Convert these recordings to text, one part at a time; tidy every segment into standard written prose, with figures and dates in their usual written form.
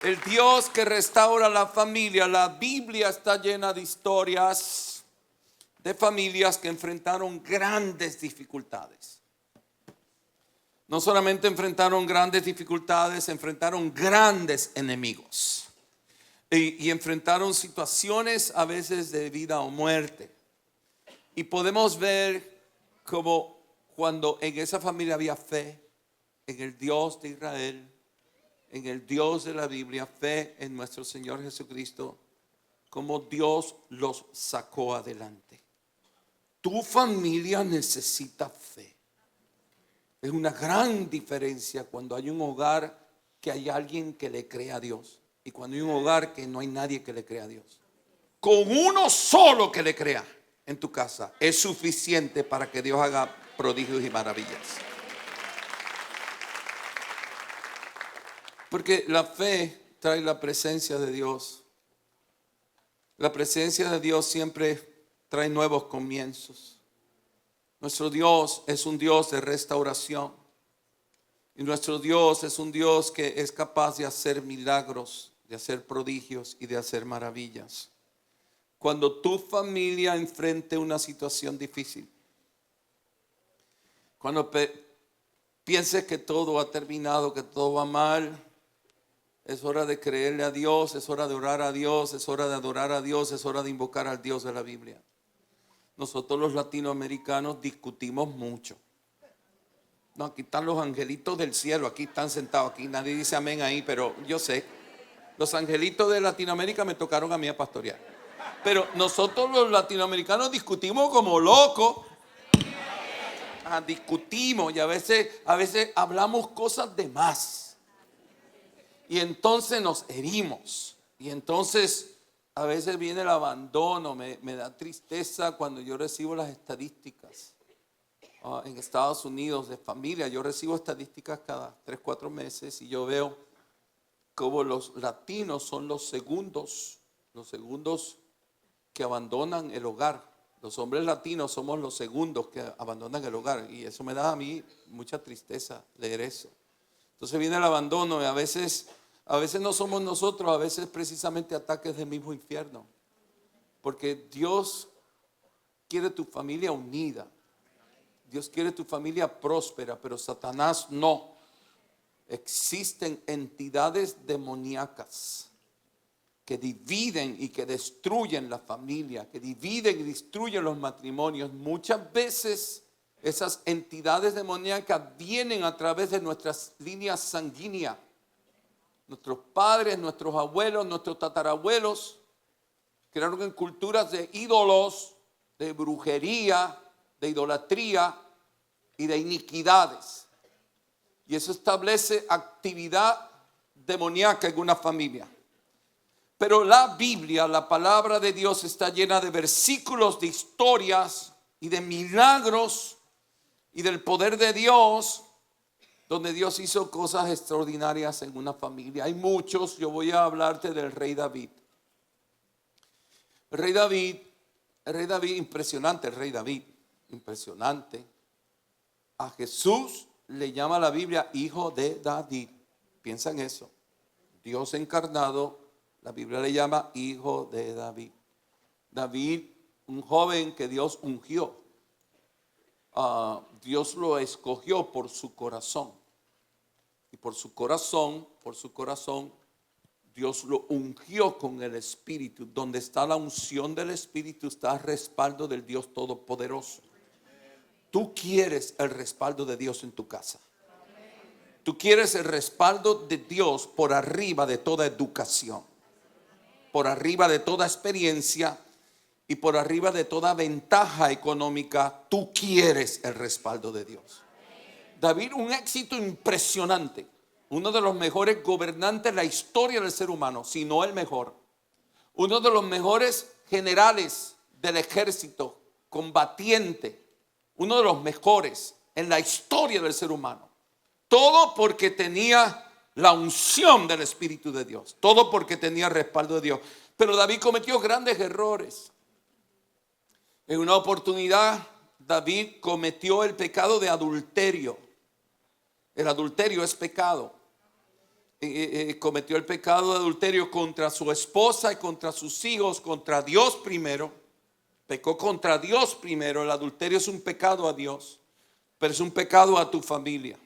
El Dios que restaura la familia. La Biblia está llena de historias de familias que enfrentaron grandes dificultades. No solamente enfrentaron grandes dificultades, enfrentaron grandes enemigos. Y enfrentaron situaciones a veces de vida o muerte. Y podemos ver como cuando en esa familia había fe en el Dios de Israel, en el Dios de la Biblia, fe en nuestro Señor Jesucristo, como Dios los sacó adelante. Tu familia necesita fe. Es una gran diferencia cuando hay un hogar que hay alguien que le cree a Dios y cuando hay un hogar que no hay nadie que le crea a Dios. Con uno solo que le crea en tu casa es suficiente para que Dios haga prodigios y maravillas. Porque la fe trae la presencia de Dios. La presencia de Dios siempre trae nuevos comienzos. Nuestro Dios es un Dios de restauración. Y nuestro Dios es un Dios que es capaz de hacer milagros, de hacer prodigios y de hacer maravillas. Cuando tu familia enfrente una situación difícil, cuando pienses que todo ha terminado, que todo va mal, es hora de creerle a Dios, es hora de orar a Dios, es hora de adorar a Dios, es hora de invocar al Dios de la Biblia. Nosotros los latinoamericanos discutimos mucho. No, aquí están los angelitos del cielo, aquí están sentados, aquí nadie dice amén ahí, pero yo sé. Los angelitos de Latinoamérica me tocaron a mí a pastorear. Pero nosotros los latinoamericanos discutimos como locos. Discutimos y a veces hablamos cosas de más. Y entonces nos herimos. Y entonces a veces viene el abandono. Me da tristeza cuando yo recibo las estadísticas en Estados Unidos de familia. Yo recibo estadísticas cada 3-4 meses y yo veo como los latinos son los segundos que abandonan el hogar. Los hombres latinos somos los segundos que abandonan el hogar y eso me da a mí mucha tristeza leer eso. Entonces viene el abandono y a veces no somos nosotros, a veces precisamente ataques del mismo infierno. Porque Dios quiere tu familia unida. Dios quiere tu familia próspera, pero Satanás no. Existen entidades demoníacas que dividen y que destruyen la familia, que dividen y destruyen los matrimonios. Muchas veces esas entidades demoníacas vienen a través de nuestras líneas sanguíneas. Nuestros padres, nuestros abuelos, nuestros tatarabuelos crearon en culturas de ídolos, de brujería, de idolatría y de iniquidades. Y eso establece actividad demoníaca en una familia. Pero la Biblia, la palabra de Dios, está llena de versículos, de historias y de milagros y del poder de Dios, donde Dios hizo cosas extraordinarias en una familia. Hay muchos, yo voy a hablarte del rey David. El rey David, impresionante, el rey David, impresionante. A Jesús le llama la Biblia hijo de David. Piensa en eso. Dios encarnado, la Biblia le llama hijo de David. David, un joven que Dios ungió. Dios lo escogió por su corazón. Y por su corazón, Dios lo ungió con el Espíritu. Donde está la unción del Espíritu está el respaldo del Dios Todopoderoso. Tú quieres el respaldo de Dios en tu casa. Tú quieres el respaldo de Dios por arriba de toda educación, por arriba de toda experiencia y por arriba de toda ventaja económica. Tú quieres el respaldo de Dios. David, un éxito impresionante, uno de los mejores gobernantes de la historia del ser humano, si no el mejor, uno de los mejores generales del ejército, combatiente, uno de los mejores en la historia del ser humano. Todo porque tenía la unción del Espíritu de Dios, todo porque tenía el respaldo de Dios. Pero David cometió grandes errores. En una oportunidad David cometió el pecado de adulterio. El adulterio es pecado. cometió el pecado de adulterio contra su esposa y contra sus hijos, contra Dios primero. Pecó contra Dios primero. El adulterio es un pecado a Dios, pero es un pecado a tu familia.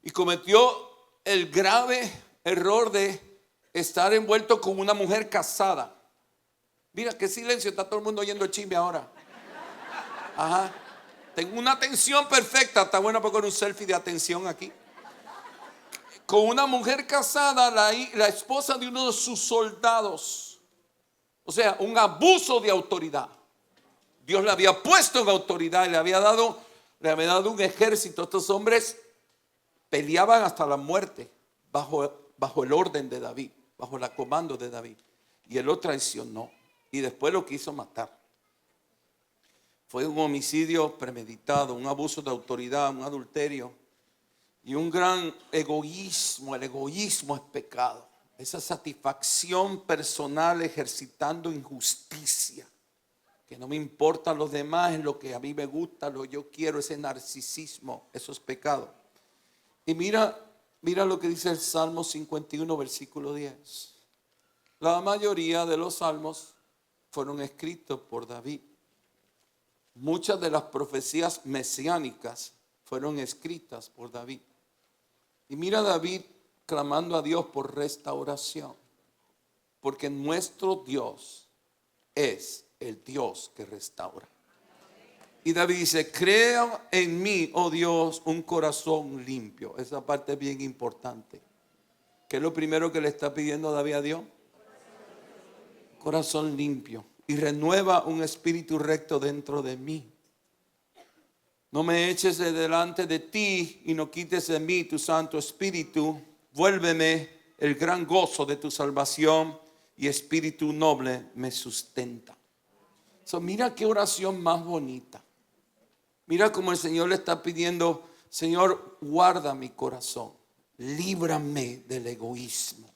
Y cometió el grave error de estar envuelto con una mujer casada. Mira qué silencio, está todo el mundo oyendo el chisme ahora. Ajá. Tengo una atención perfecta, está bueno para poner un selfie de atención aquí. Con una mujer casada, la esposa de uno de sus soldados. O sea, un abuso de autoridad. Dios le había puesto en autoridad y le había dado un ejército. Estos hombres peleaban hasta la muerte bajo el orden de David, bajo el comando de David. Y él lo traicionó y después lo quiso matar. Fue un homicidio premeditado, un abuso de autoridad, un adulterio y un gran egoísmo. El egoísmo es pecado. Esa satisfacción personal ejercitando injusticia. Que no me importan los demás, es lo que a mí me gusta, lo que yo quiero, ese narcisismo, eso es pecado. Y mira lo que dice el Salmo 51, versículo 10. La mayoría de los salmos fueron escritos por David. Muchas de las profecías mesiánicas fueron escritas por David. Y mira a David clamando a Dios por restauración. Porque nuestro Dios es el Dios que restaura. Y David dice, crea en mí, oh Dios, un corazón limpio. Esa parte es bien importante. ¿Qué es lo primero que le está pidiendo David a Dios? Corazón limpio. Y renueva un espíritu recto dentro de mí. No me eches de delante de ti y no quites de mí tu santo espíritu. Vuélveme el gran gozo de tu salvación y espíritu noble me sustenta. Mira qué oración más bonita. Mira cómo el Señor le está pidiendo, Señor, guarda mi corazón. Líbrame del egoísmo.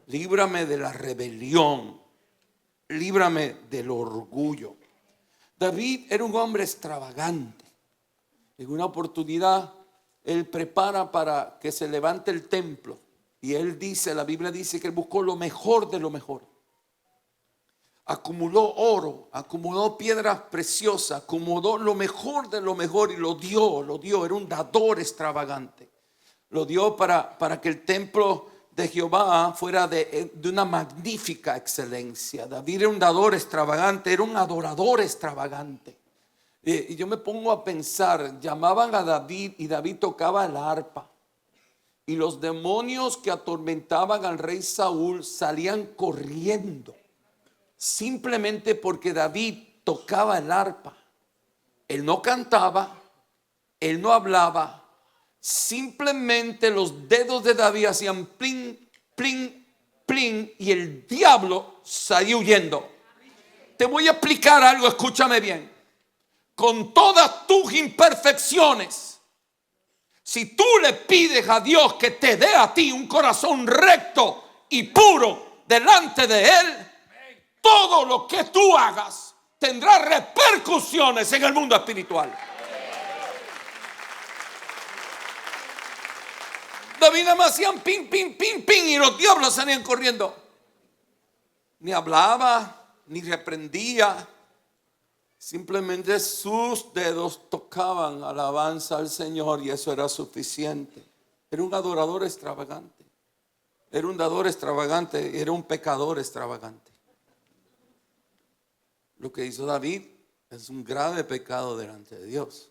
Líbrame de la rebelión. Líbrame del orgullo. David era un hombre extravagante. En una oportunidad, él prepara para que se levante el templo. Y él dice, la Biblia dice que él buscó lo mejor de lo mejor. Acumuló oro, acumuló piedras preciosas, acumuló lo mejor de lo mejor y lo dio. Era un dador extravagante. Lo dio para que el templo de Jehová fuera de una magnífica excelencia. David era un dador extravagante, era un adorador extravagante. Y yo me pongo a pensar, llamaban a David y David tocaba el arpa. Y los demonios que atormentaban al rey Saúl salían corriendo. Simplemente porque David tocaba el arpa. Él no cantaba, él no hablaba. Simplemente los dedos de David hacían plin, plin, plin y el diablo salió huyendo. Te voy a explicar algo, escúchame bien. Con todas tus imperfecciones, si tú le pides a Dios que te dé a ti un corazón recto y puro delante de Él, todo lo que tú hagas tendrá repercusiones en el mundo espiritual. David nada más hacían ping, ping, ping, ping y los diablos salían corriendo. Ni hablaba, ni reprendía. Simplemente sus dedos tocaban alabanza al Señor y eso era suficiente. Era un adorador extravagante. Era un dador extravagante, era un pecador extravagante. Lo que hizo David es un grave pecado delante de Dios.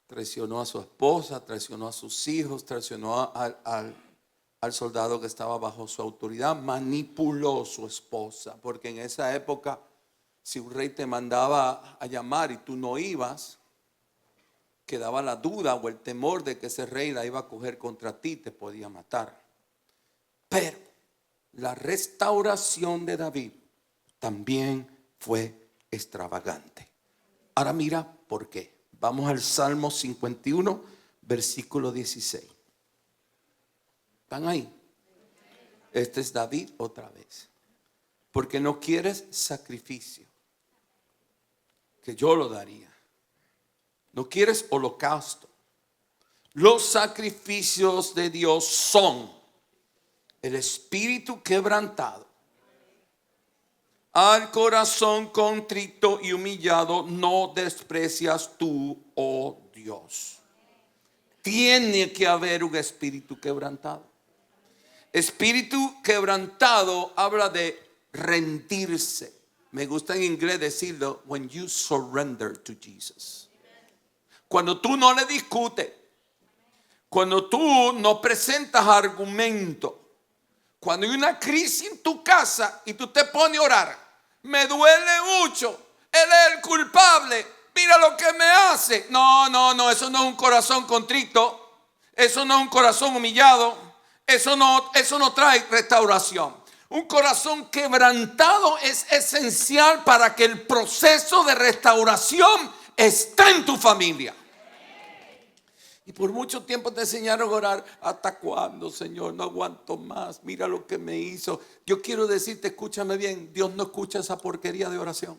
Traicionó a su esposa, traicionó a sus hijos, traicionó al soldado que estaba bajo su autoridad, manipuló a su esposa, porque en esa época, si un rey te mandaba a llamar y tú no ibas, quedaba la duda o el temor de que ese rey la iba a coger contra ti, te podía matar. Pero la restauración de David también fue extravagante. Ahora mira por qué. Vamos al Salmo 51, versículo 16. ¿Están ahí? Este es David otra vez. Porque no quieres sacrificio, que yo lo daría. No quieres holocausto. Los sacrificios de Dios son el espíritu quebrantado, al corazón contrito y humillado no desprecias tú, oh Dios. Tiene que haber un espíritu quebrantado. Espíritu quebrantado habla de rendirse. Me gusta en inglés decirlo, when you surrender to Jesus. Cuando tú no le discutes, cuando tú no presentas argumento, cuando hay una crisis en tu casa y tú te pones a orar, me duele mucho, él es el culpable, mira lo que me hace. No, eso no es un corazón contrito, eso no es un corazón humillado, eso no trae restauración. Un corazón quebrantado es esencial para que el proceso de restauración esté en tu familia. Y por mucho tiempo te enseñaron a orar. ¿Hasta cuándo, Señor? No aguanto más. Mira lo que me hizo. Yo quiero decirte, escúchame bien. Dios no escucha esa porquería de oración.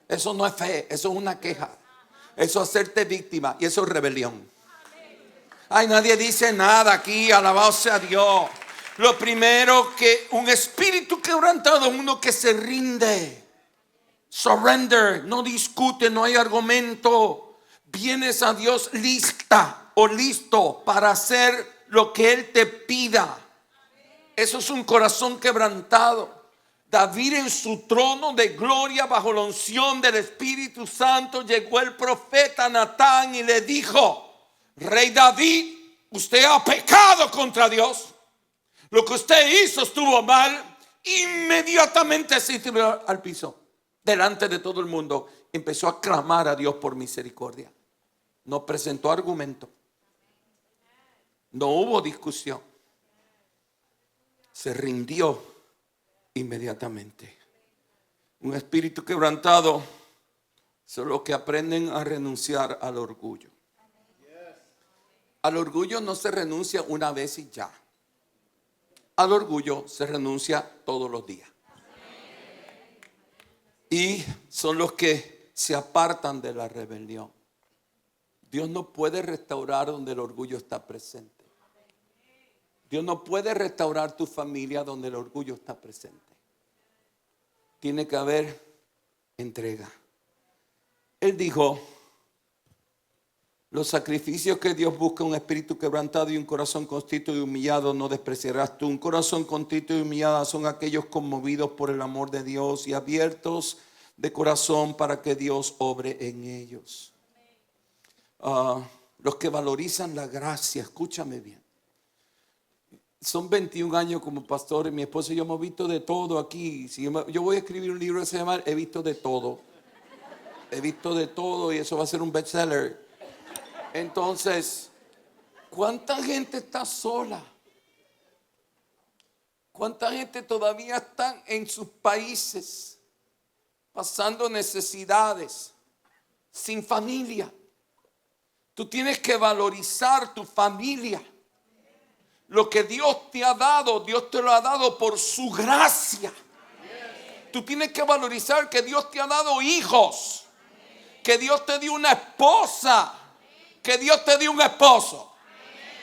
Eso no es fe. Eso es una queja. Eso es hacerte víctima. Y eso es rebelión. Ay, nadie dice nada aquí. Alabado sea Dios. Lo primero, que un espíritu quebrantado es uno que se rinde. Surrender. No discute. No hay argumento. Vienes a Dios lista o listo para hacer lo que Él te pida. Eso es un corazón quebrantado. David en su trono de gloria bajo la unción del Espíritu Santo, llegó el profeta Natán y le dijo: Rey David, usted ha pecado contra Dios. Lo que usted hizo estuvo mal. Inmediatamente se tiró al piso delante de todo el mundo. Empezó a clamar a Dios por misericordia. No presentó argumento. No hubo discusión. Se rindió inmediatamente. Un espíritu quebrantado son los que aprenden a renunciar al orgullo. Al orgullo no se renuncia una vez y ya. Al orgullo se renuncia todos los días. Y son los que se apartan de la rebelión. Dios no puede restaurar donde el orgullo está presente. Dios no puede restaurar tu familia donde el orgullo está presente. Tiene que haber entrega. Él dijo: los sacrificios que Dios busca, un espíritu quebrantado y un corazón contrito y humillado, no despreciarás tú. Un corazón contrito y humillado son aquellos conmovidos por el amor de Dios y abiertos de corazón para que Dios obre en ellos. Los que valorizan la gracia, escúchame bien. Son 21 años como pastor y mi esposa y yo hemos visto de todo aquí. Si yo voy a escribir un libro que se llama He visto de todo. He visto de todo y eso va a ser un bestseller. Entonces, ¿cuánta gente está sola? ¿Cuánta gente todavía está en sus países pasando necesidades, sin familia? Tú tienes que valorizar tu familia. Lo que Dios te ha dado, Dios te lo ha dado por su gracia. Tú tienes que valorizar que Dios te ha dado hijos, que Dios te dio una esposa, que Dios te dio un esposo.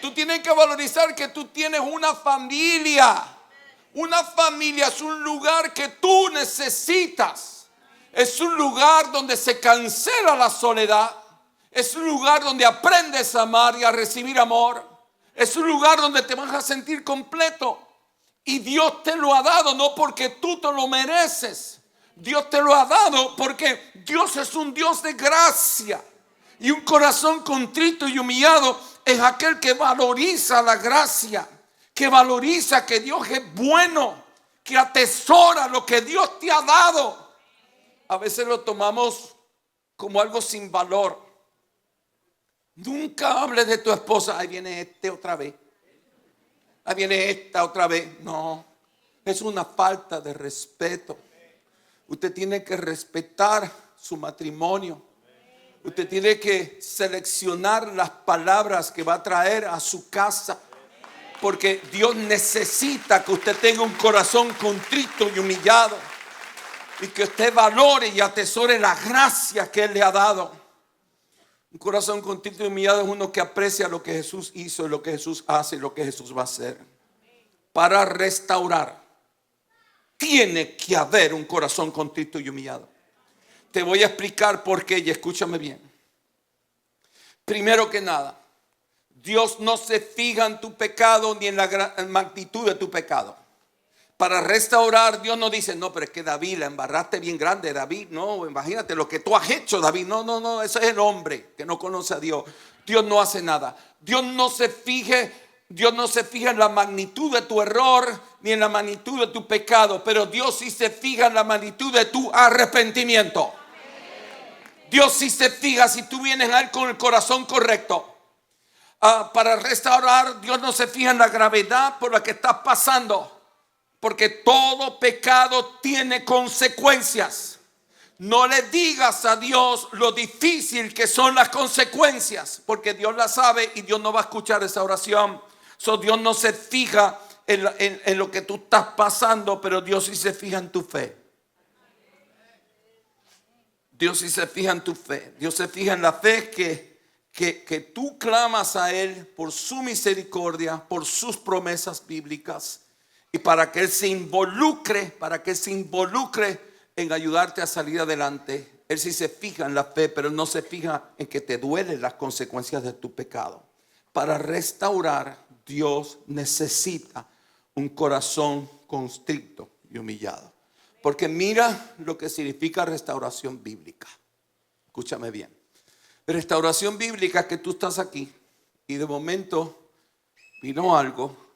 Tú tienes que valorizar que tú tienes una familia. Una familia es un lugar que tú necesitas. Es un lugar donde se cancela la soledad. Es un lugar donde aprendes a amar y a recibir amor. Es un lugar donde te vas a sentir completo. Y Dios te lo ha dado no porque tú te lo mereces. Dios te lo ha dado porque Dios es un Dios de gracia. Y un corazón contrito y humillado es aquel que valoriza la gracia, que valoriza que Dios es bueno, que atesora lo que Dios te ha dado. A veces lo tomamos como algo sin valor. Nunca hables de tu esposa. Ahí viene este otra vez. Ahí viene esta otra vez. No, es una falta de respeto. Usted tiene que respetar su matrimonio. Usted tiene que seleccionar las palabras que va a traer a su casa. Porque Dios necesita que usted tenga un corazón contrito y humillado. Y que usted valore y atesore la gracia que Él le ha dado. Un corazón contrito y humillado es uno que aprecia lo que Jesús hizo, lo que Jesús hace y lo que Jesús va a hacer. Para restaurar, tiene que haber un corazón contrito y humillado. Te voy a explicar por qué y escúchame bien. Primero que nada, Dios no se fija en tu pecado ni en la magnitud de tu pecado. Para restaurar, Dios no dice, no, pero es que David la embarraste bien grande, David, no, imagínate lo que tú has hecho, David. No, ese es el hombre que no conoce a Dios. Dios no hace nada. Dios no se fija en la magnitud de tu error ni en la magnitud de tu pecado, pero Dios sí se fija en la magnitud de tu arrepentimiento. Dios sí se fija si tú vienes a Él con el corazón correcto. Para restaurar, Dios no se fija en la gravedad por la que estás pasando. Porque todo pecado tiene consecuencias. No le digas a Dios lo difícil que son las consecuencias, porque Dios las sabe y Dios no va a escuchar esa oración. Dios no se fija en lo que tú estás pasando, pero Dios sí se fija en tu fe. Dios sí se fija en tu fe. Dios se fija en la fe que tú clamas a Él por su misericordia, por sus promesas bíblicas. Y para que Él se involucre, en ayudarte a salir adelante. Él sí se fija en la fe, pero no se fija en que te duelen las consecuencias de tu pecado. Para restaurar, Dios necesita un corazón constricto y humillado. Porque mira lo que significa restauración bíblica. Escúchame bien. Restauración bíblica, que tú estás aquí y de momento vino algo,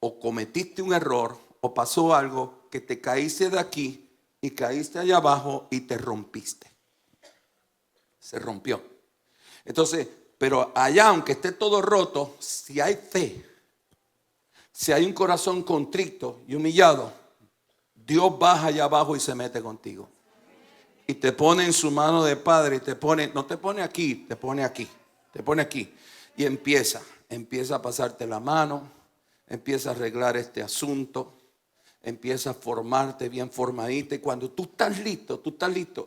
o cometiste un error, o pasó algo, que te caíste de aquí y caíste allá abajo y te rompiste. Se rompió. Entonces, pero allá, aunque esté todo roto, si hay fe, si hay un corazón contrito y humillado, Dios baja allá abajo y se mete contigo. Y te pone en su mano de padre y te pone, no te pone aquí, te pone aquí, te pone aquí. Y empieza a pasarte la mano. Empieza a arreglar este asunto. Empieza a formarte bien formadita. Y cuando tú estás listo,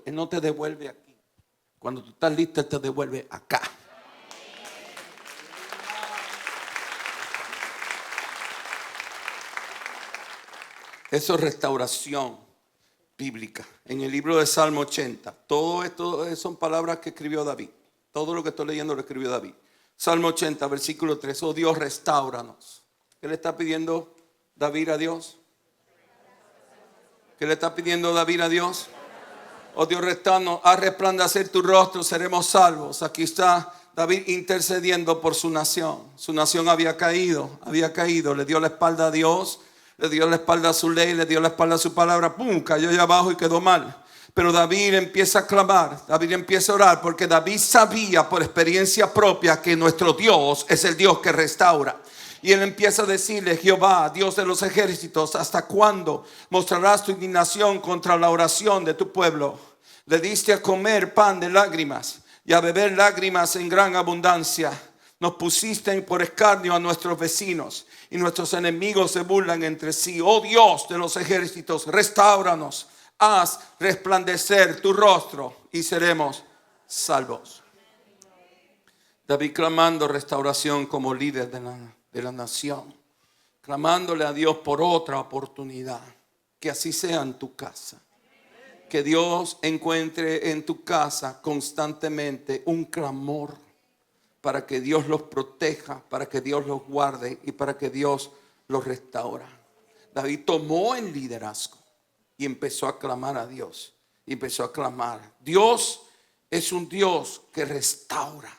Él no te devuelve aquí. Cuando tú estás listo, Él te devuelve acá. Eso es restauración bíblica. En el libro de Salmo 80. Todo esto son palabras que escribió David. Todo lo que estoy leyendo lo escribió David. Salmo 80, versículo 3. Oh Dios, restáuranos. ¿Qué le está pidiendo David a Dios? ¿Qué le está pidiendo David a Dios? Oh Dios, restauranos, haz resplandecer tu rostro, seremos salvos. Aquí está David intercediendo por su nación. Su nación había caído, le dio la espalda a Dios, le dio la espalda a su ley, le dio la espalda a su palabra. ¡Pum! Cayó allá abajo y quedó mal. Pero David empieza a clamar, David empieza a orar, porque David sabía por experiencia propia que nuestro Dios es el Dios que restaura. Y él empieza a decirle: Jehová, Dios de los ejércitos, ¿hasta cuándo mostrarás tu indignación contra la oración de tu pueblo? Le diste a comer pan de lágrimas y a beber lágrimas en gran abundancia. Nos pusiste por escarnio a nuestros vecinos y nuestros enemigos se burlan entre sí. Oh Dios de los ejércitos, restáuranos, haz resplandecer tu rostro y seremos salvos. David clamando restauración como líder de la nación, clamándole a Dios por otra oportunidad. Que así sea en tu casa. Que Dios encuentre en tu casa constantemente un clamor para que Dios los proteja, para que Dios los guarde y para que Dios los restaura. David tomó el liderazgo y empezó a clamar a Dios. Y empezó a clamar. Dios es un Dios que restaura.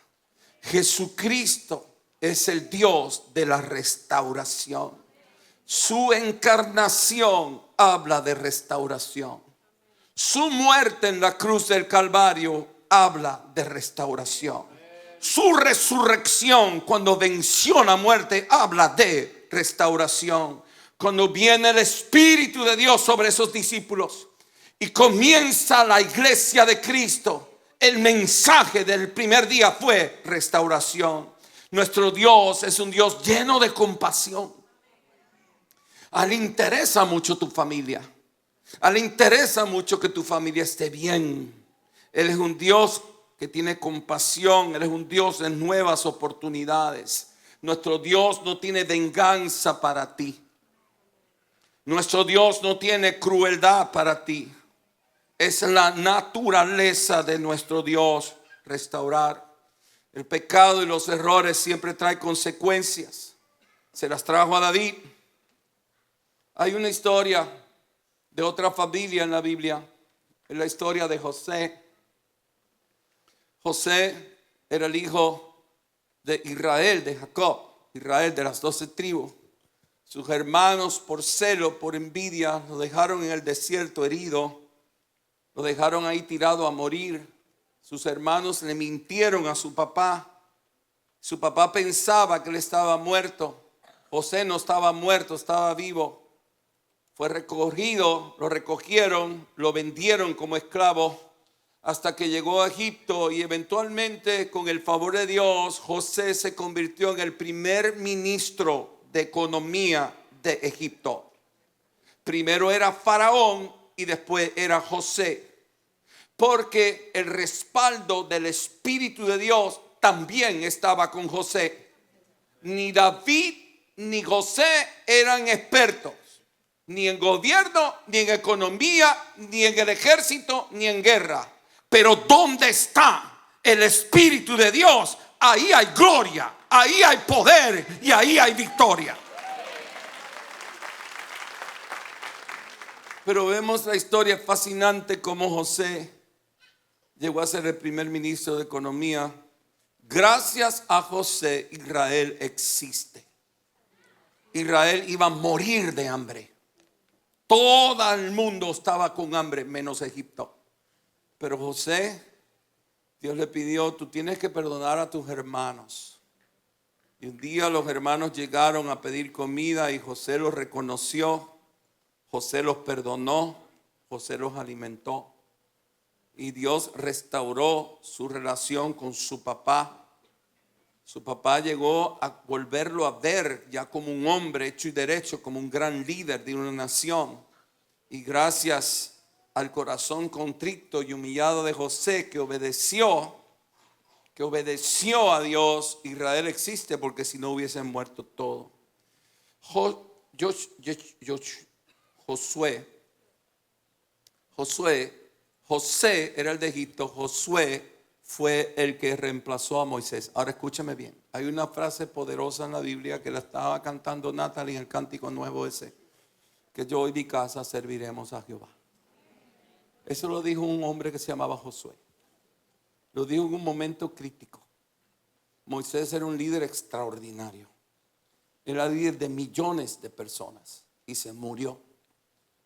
Jesucristo es el Dios de la restauración. Su encarnación habla de restauración. Su muerte en la cruz del Calvario habla de restauración. Su resurrección, cuando venció la muerte, habla de restauración. Cuando viene el Espíritu de Dios sobre esos discípulos y comienza la iglesia de Cristo, el mensaje del primer día fue restauración. Nuestro Dios es un Dios lleno de compasión. A Él le interesa mucho tu familia. A Él le interesa mucho que tu familia esté bien. Él es un Dios que tiene compasión. Él es un Dios de nuevas oportunidades. Nuestro Dios no tiene venganza para ti. Nuestro Dios no tiene crueldad para ti. Es la naturaleza de nuestro Dios restaurar. El pecado y los errores siempre traen consecuencias. Se las trajo a David. Hay una historia de otra familia en la Biblia. Es la historia de José. José era el hijo de Israel, de Jacob. Israel de las 12 tribus. Sus hermanos, por celo, por envidia, lo dejaron en el desierto herido. Lo dejaron ahí tirado a morir. Sus hermanos le mintieron a su papá. Su papá pensaba que él estaba muerto. José no estaba muerto, estaba vivo. Fue recogido, lo recogieron, lo vendieron como esclavo hasta que llegó a Egipto, y eventualmente, con el favor de Dios, José se convirtió en el primer ministro de economía de Egipto. Primero era Faraón y después era José, porque el respaldo del Espíritu de Dios también estaba con José. Ni David ni José eran expertos, ni en gobierno, ni en economía, ni en el ejército, ni en guerra. Pero ¿dónde está el Espíritu de Dios? Ahí hay gloria, ahí hay poder y ahí hay victoria. Pero vemos la historia fascinante como José llegó a ser el primer ministro de economía. Gracias a José, Israel existe. Israel iba a morir de hambre. Todo el mundo estaba con hambre, menos Egipto. Pero José, Dios le pidió: tú tienes que perdonar a tus hermanos. Y un día los hermanos llegaron a pedir comida y José los reconoció. José los perdonó, José los alimentó. Y Dios restauró su relación con su papá. Su papá llegó a volverlo a ver ya como un hombre hecho y derecho, como un gran líder de una nación. Y gracias al corazón contrito y humillado de José, que obedeció a Dios, Israel existe, porque si no hubiesen muerto todos. José era el de Egipto. Josué fue el que reemplazó a Moisés. Ahora escúchame bien. Hay una frase poderosa en la Biblia que la estaba cantando Natalie en el cántico nuevo ese, que yo y mi casa serviremos a Jehová. Eso lo dijo un hombre que se llamaba Josué. Lo dijo en un momento crítico. Moisés era un líder extraordinario. Era líder de millones de personas y se murió.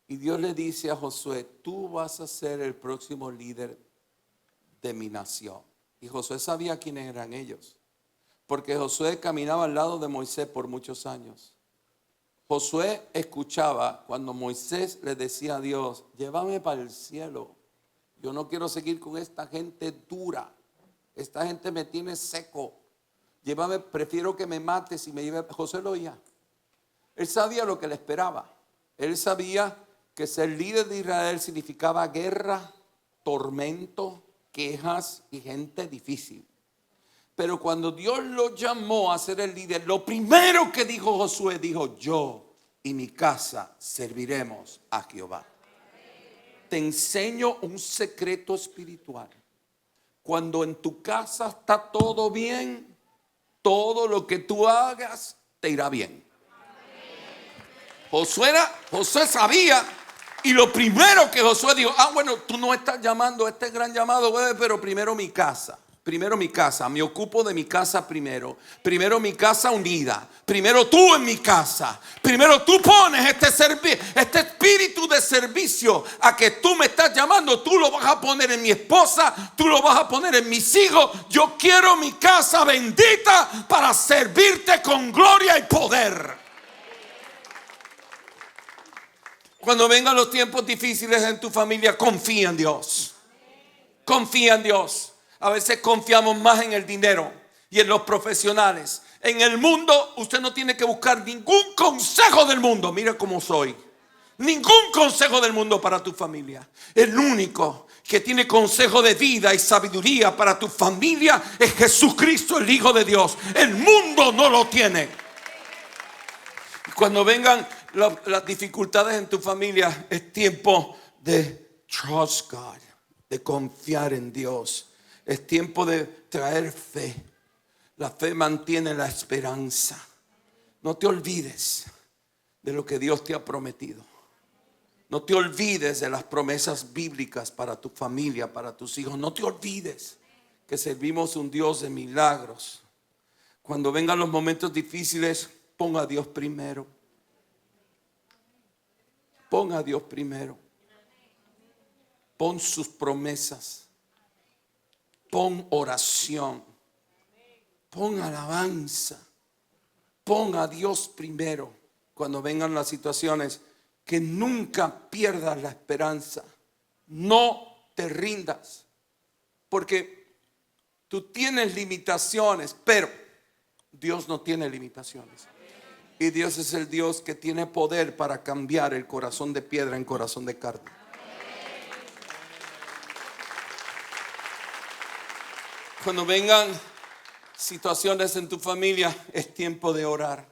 Y Dios le dice a Josué: tú vas a ser el próximo líder de mi nación. Y Josué sabía quiénes eran ellos, porque Josué caminaba al lado de Moisés por muchos años. Josué escuchaba cuando Moisés le decía a Dios: llévame para el cielo. Yo no quiero seguir con esta gente dura. Esta gente me tiene seco. Llévame, prefiero que me mates y me lleve. Josué lo oía. Él sabía lo que le esperaba. Él sabía que ser líder de Israel significaba guerra, tormento, quejas y gente difícil. Pero cuando Dios lo llamó a ser el líder, lo primero que dijo Josué, dijo: yo y mi casa serviremos a Jehová. Te enseño un secreto espiritual. Cuando en tu casa está todo bien, todo lo que tú hagas te irá bien. Josué sabía. Y lo primero que Josué dijo: bueno, tú no estás llamando a este gran llamado, pero primero mi casa. Primero mi casa, me ocupo de mi casa primero. Primero mi casa unida. Primero tú en mi casa. Primero tú pones este espíritu de servicio a que tú me estás llamando. Tú lo vas a poner en mi esposa. Tú lo vas a poner en mis hijos. Yo quiero mi casa bendita para servirte con gloria y poder. Cuando vengan los tiempos difíciles en tu familia, confía en Dios. Confía en Dios. A veces confiamos más en el dinero y en los profesionales. En el mundo usted no tiene que buscar ningún consejo del mundo. Mira cómo soy. Ningún consejo del mundo para tu familia. El único que tiene consejo de vida y sabiduría para tu familia es Jesucristo, el Hijo de Dios. El mundo no lo tiene. Cuando vengan las dificultades en tu familia, es tiempo de trust God, de confiar en Dios. Es tiempo de traer fe. La fe mantiene la esperanza. No te olvides de lo que Dios te ha prometido. No te olvides de las promesas bíblicas para tu familia, para tus hijos. No te olvides que servimos un Dios de milagros. Cuando vengan los momentos difíciles, ponga a Dios primero. Ponga a Dios primero. Pon sus promesas. Pon oración. Pon alabanza. Pon a Dios primero cuando vengan las situaciones. Que nunca pierdas la esperanza. No te rindas. Porque tú tienes limitaciones, pero Dios no tiene limitaciones. Y Dios es el Dios que tiene poder para cambiar el corazón de piedra en corazón de carne. Cuando vengan situaciones en tu familia, es tiempo de orar.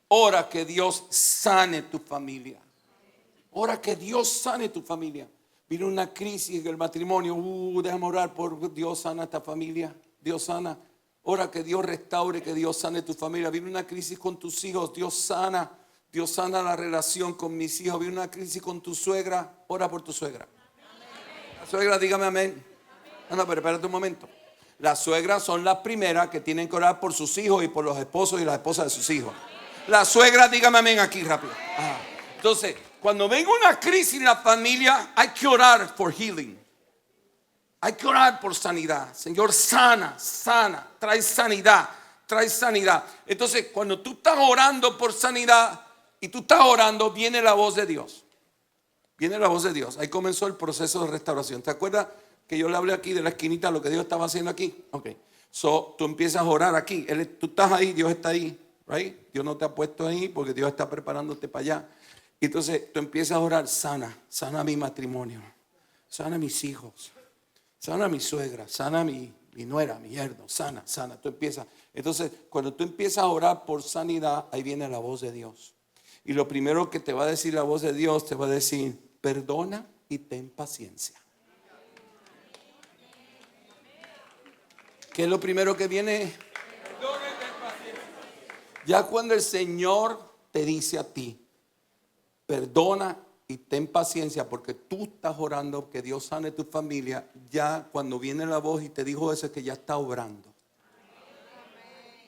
Ora que Dios sane tu familia. Ora que Dios sane tu familia. Viene una crisis en el matrimonio. Déjame orar por Dios sana esta familia. Dios sana. Ora que Dios restaure, que Dios sane tu familia. Viene una crisis con tus hijos. Dios sana. Dios sana la relación con mis hijos. Viene una crisis con tu suegra. Ora por tu suegra. La suegra, dígame amén. No, pero espérate un momento. Las suegras son las primeras que tienen que orar por sus hijos y por los esposos y las esposas de sus hijos. La suegra, dígame amén aquí rápido. Entonces, cuando venga una crisis en la familia, hay que orar por healing. Hay que orar por sanidad. Señor, sana, sana, trae sanidad, trae sanidad. Entonces, cuando tú estás orando por sanidad y tú estás orando, viene la voz de Dios. Viene la voz de Dios. Ahí comenzó el proceso de restauración. ¿Te acuerdas que yo le hablé aquí de la esquinita, lo que Dios estaba haciendo aquí? Ok. So, tú empiezas a orar aquí. Tú estás ahí, Dios está ahí. Right? Dios no te ha puesto ahí porque Dios está preparándote para allá. Entonces tú empiezas a orar, sana mi matrimonio, sana mis hijos, sana mi suegra, sana mi nuera, mi yerno, sana. Tú empiezas. Entonces cuando tú empiezas a orar por sanidad, ahí viene la voz de Dios. Y lo primero que te va a decir la voz de Dios, te va a decir, perdona y ten paciencia. ¿Qué es lo primero que viene? Ya cuando el Señor te dice a ti, perdona y ten paciencia porque tú estás orando que Dios sane tu familia, ya cuando viene la voz y te dijo eso es que ya está obrando.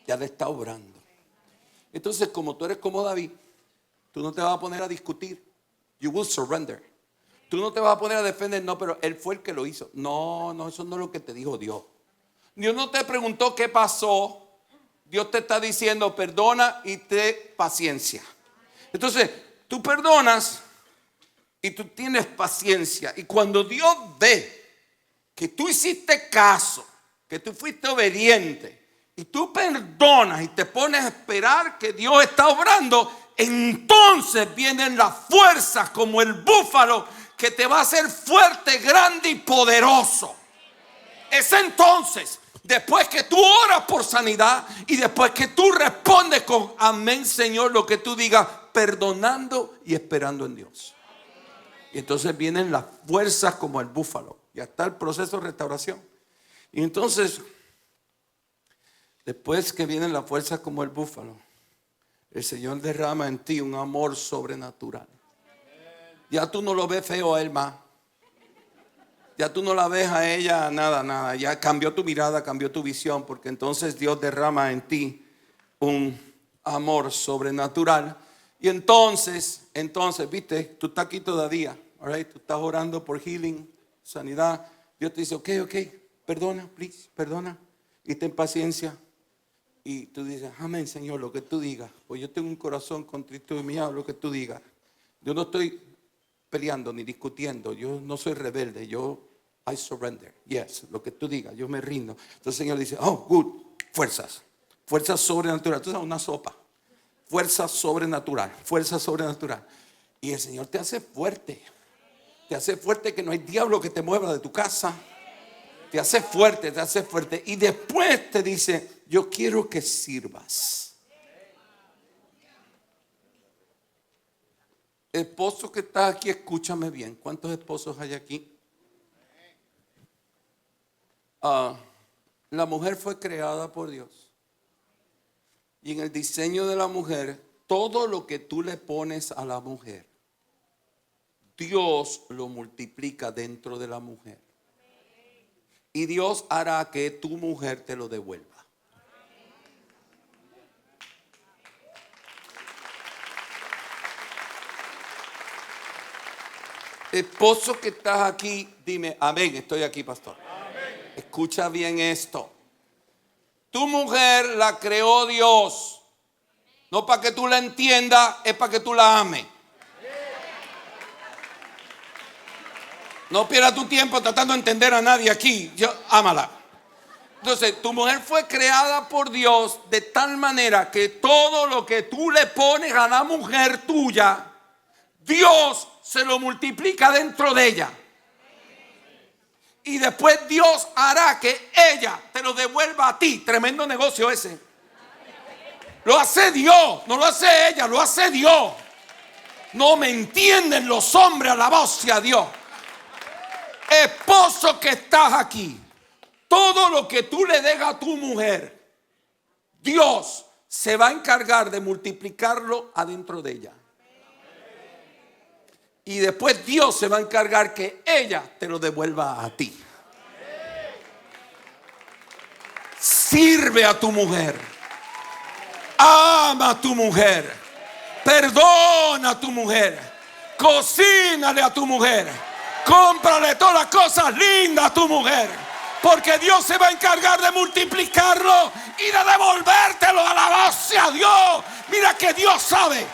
Ya le está obrando. Entonces, como tú eres como David, tú no te vas a poner a discutir. You will surrender. Tú no te vas a poner a defender, no, pero él fue el que lo hizo. No, eso no es lo que te dijo Dios. Dios no te preguntó qué pasó. Dios te está diciendo perdona y ten paciencia. Entonces tú perdonas y tú tienes paciencia. Y cuando Dios ve que tú hiciste caso, que tú fuiste obediente y tú perdonas y te pones a esperar que Dios está obrando, entonces vienen las fuerzas como el búfalo que te va a hacer fuerte, grande y poderoso. Es entonces, después que tú oras por sanidad y después que tú respondes con amén, Señor, lo que tú digas, perdonando y esperando en Dios. Y entonces vienen las fuerzas como el búfalo. Ya está el proceso de restauración. Y entonces, después que vienen las fuerzas como el búfalo, el Señor derrama en ti un amor sobrenatural. Ya tú no lo ves feo a él más. Ya tú no la ves a ella nada. Ya cambió tu mirada, cambió tu visión, porque entonces Dios derrama en ti un amor sobrenatural. Y entonces, viste, tú estás aquí todavía, all right? Tú estás orando por healing, sanidad. Dios te dice, ok, perdona, please, perdona. Y ten paciencia. Y tú dices, amén, Señor, lo que tú digas. Pues yo tengo un corazón contrito y mío, lo que tú digas. Yo no estoy peleando ni discutiendo. Yo no soy rebelde. I surrender. Yes, lo que tú digas, yo me rindo. Entonces el Señor dice, oh, good, fuerzas sobrenaturales. Tú sabes, una sopa. Fuerza sobrenatural. Y el Señor te hace fuerte. Te hace fuerte que no hay diablo que te mueva de tu casa. Te hace fuerte, te hace fuerte. Y después te dice, yo quiero que sirvas. Esposo que está aquí, escúchame bien. ¿Cuántos esposos hay aquí? La mujer fue creada por Dios. Y en el diseño de la mujer, todo lo que tú le pones a la mujer, Dios lo multiplica dentro de la mujer. Y Dios hará que tu mujer te lo devuelva. Esposo que estás aquí, dime, amén, estoy aquí, pastor. Amén. Escucha bien esto. Tu mujer la creó Dios. No para que tú la entiendas, es para que tú la ames. No pierdas tu tiempo tratando de entender a nadie aquí. Ámala. Entonces, tu mujer fue creada por Dios de tal manera que todo lo que tú le pones a la mujer tuya, Dios se lo multiplica dentro de ella. Y después Dios hará que ella te lo devuelva a ti. Tremendo negocio ese. Lo hace Dios, no lo hace ella, lo hace Dios. No me entienden los hombres, alabados sea Dios. Esposo que estás aquí, todo lo que tú le des a tu mujer, Dios se va a encargar de multiplicarlo adentro de ella. Y después Dios se va a encargar que ella te lo devuelva a ti. Sirve a tu mujer. Ama a tu mujer. Perdona a tu mujer. Cocínale a tu mujer. Cómprale todas las cosas lindas a tu mujer. Porque Dios se va a encargar de multiplicarlo y de devolvértelo. Alabado sea Dios. Mira que Dios sabe.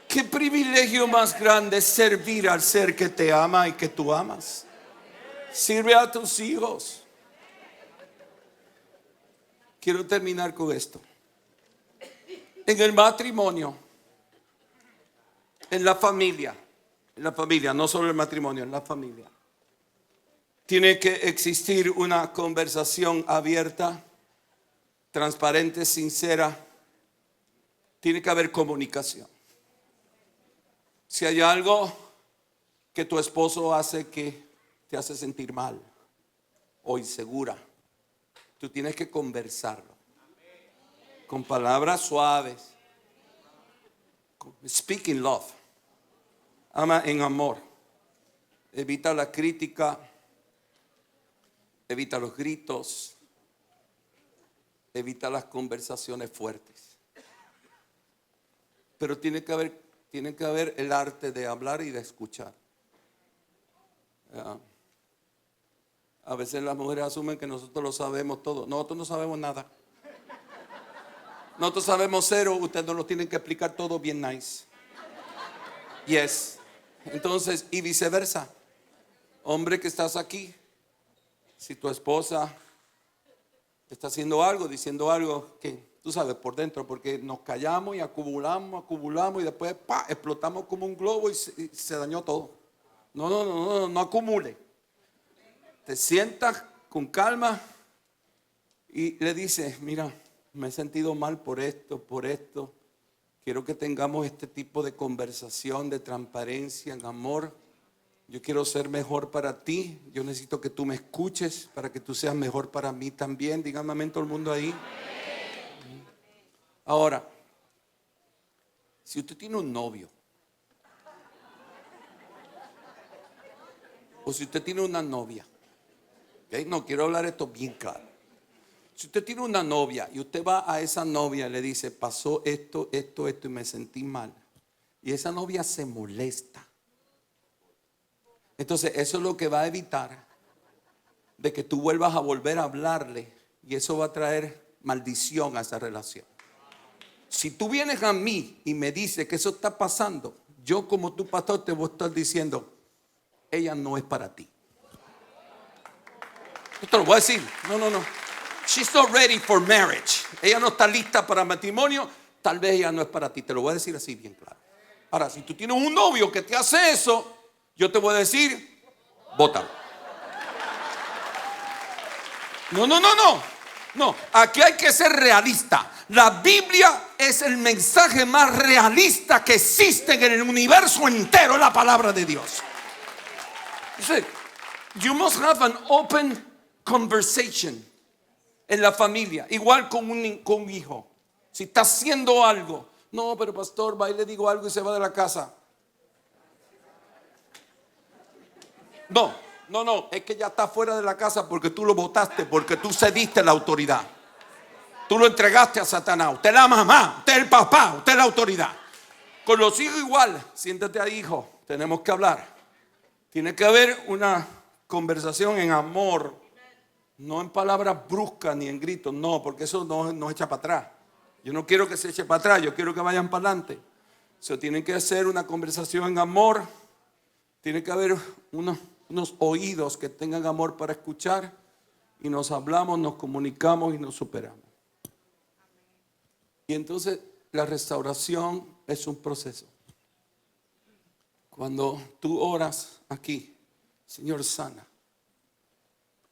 Qué privilegio más grande es servir al ser que te ama y que tú amas. Sirve a tus hijos. Quiero terminar con esto. En el matrimonio, en la familia, no solo el matrimonio, en la familia, tiene que existir una conversación abierta, transparente, sincera. Tiene que haber comunicación. Si hay algo que tu esposo hace que te hace sentir mal o insegura, tú tienes que conversarlo con palabras suaves. Speak in love. Ama en amor. Evita la crítica. Evita los gritos. Evita las conversaciones fuertes. Pero tiene que haber el arte de hablar y de escuchar. A veces las mujeres asumen que nosotros lo sabemos todo. Nosotros no sabemos nada. Nosotros sabemos cero. Ustedes nos lo tienen que explicar todo bien nice. Yes. Entonces, y viceversa. Hombre que estás aquí, si tu esposa está haciendo algo, diciendo algo que tú sabes por dentro, porque nos callamos y acumulamos y después explotamos como un globo y se dañó todo. No acumule. Te sientas con calma y le dices, mira, me he sentido mal por esto. Quiero que tengamos este tipo de conversación, de transparencia, en amor. Yo quiero ser mejor para ti. Yo necesito que tú me escuches para que tú seas mejor para mí también. Díganme amén todo el mundo ahí. Ahora, si usted tiene un novio, o si usted tiene una novia, ¿okay? No, quiero hablar esto bien claro. Si usted tiene una novia y usted va a esa novia y le dice, pasó esto y me sentí mal, y esa novia se molesta, entonces eso es lo que va a evitar de que tú vuelvas a volver a hablarle, y eso va a traer maldición a esa relación. Si tú vienes a mí y me dices que eso está pasando, yo como tu pastor te voy a estar diciendo, ella no es para ti. Yo te lo voy a decir, no. She's not ready for marriage. Ella no está lista para matrimonio. Tal vez ella no es para ti. Te lo voy a decir así bien claro. Ahora, si tú tienes un novio que te hace eso, yo te voy a decir, bótalo. No, aquí hay que ser realista. La Biblia es el mensaje más realista que existe en el universo entero, la palabra de Dios. You must have an open conversation en la familia, igual con un hijo. Si está haciendo algo, no, pero pastor, va y le digo algo y se va de la casa. No, es que ya está fuera de la casa porque tú lo votaste, porque tú cediste la autoridad. Tú lo entregaste a Satanás. Usted es la mamá, usted es el papá, usted es la autoridad. Con los hijos igual. Siéntate ahí, hijo, tenemos que hablar. Tiene que haber una conversación en amor, no en palabras bruscas ni en gritos, no, porque eso nos echa para atrás. Yo no quiero que se eche para atrás, yo quiero que vayan para adelante. Tienen que hacer una conversación en amor. Tiene que haber unos oídos que tengan amor para escuchar, y nos hablamos, nos comunicamos y nos superamos. Y entonces la restauración es un proceso. Cuando tú oras aquí, Señor, sana.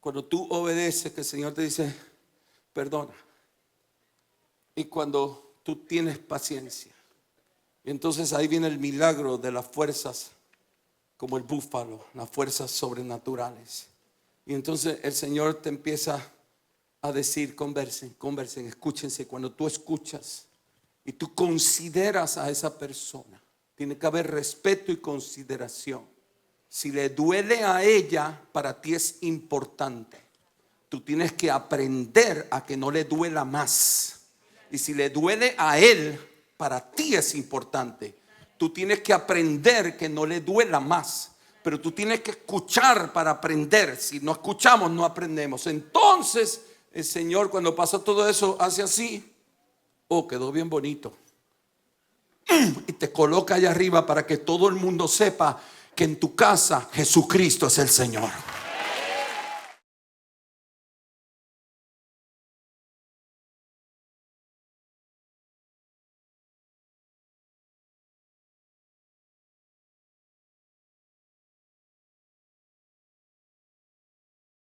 Cuando tú obedeces, que el Señor te dice, perdona. Y cuando tú tienes paciencia. Y entonces ahí viene el milagro de las fuerzas, como el búfalo, las fuerzas sobrenaturales. Y entonces el Señor te empieza a decir, conversen, escúchense. Cuando tú escuchas y tú consideras a esa persona, tiene que haber respeto y consideración. Si le duele a ella, para ti es importante. Tú tienes que aprender a que no le duela más. Y si le duele a él, para ti es importante. Tú tienes que aprender que no le duela más. Pero tú tienes que escuchar para aprender. Si no escuchamos, no aprendemos. Entonces el Señor, cuando pasa todo eso, hace así. Oh, quedó bien bonito. Y te coloca allá arriba para que todo el mundo sepa que en tu casa Jesucristo es el Señor.